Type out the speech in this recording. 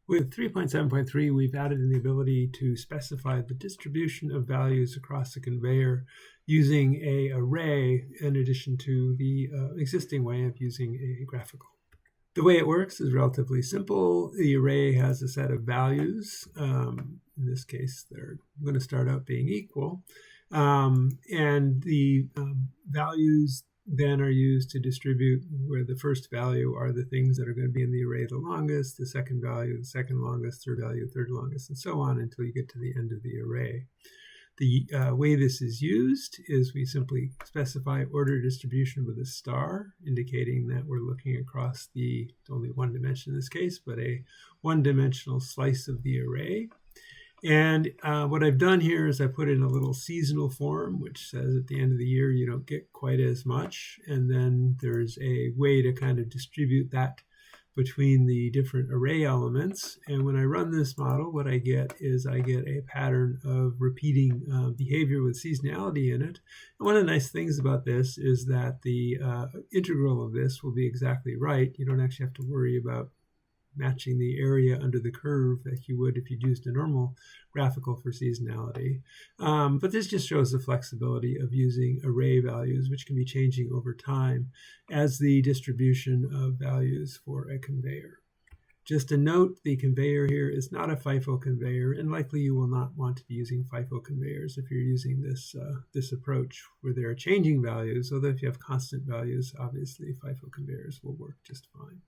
With 3.7.3, we've added in the ability to specify the distribution of values across the conveyor using an array in addition to the existing way of using a graphical. The way it works is relatively simple. The array has a set of values. In this case, they're going to start out being equal. And the values then are used to distribute where the first value are the things that are going to be in the array the longest, the second value, the second longest, third value, third longest, and so on until you get to the end of the array. The way this is used is we simply specify order distribution with a star, indicating that we're looking across only one dimension in this case, but a one-dimensional slice of the array. And what I've done here is I put in a little seasonal form, which says at the end of the year, you don't get quite as much. And then there's a way to kind of distribute that between the different array elements. And when I run this model, what I get is I get a pattern of repeating behavior with seasonality in it. And one of the nice things about this is that the integral of this will be exactly right. You don't actually have to worry about matching the area under the curve that you would if you'd used a normal graphical for seasonality. But this just shows the flexibility of using array values, which can be changing over time as the distribution of values for a conveyor. Just a note, the conveyor here is not a FIFO conveyor, and likely you will not want to be using FIFO conveyors if you're using this approach where there are changing values, although if you have constant values, obviously FIFO conveyors will work just fine.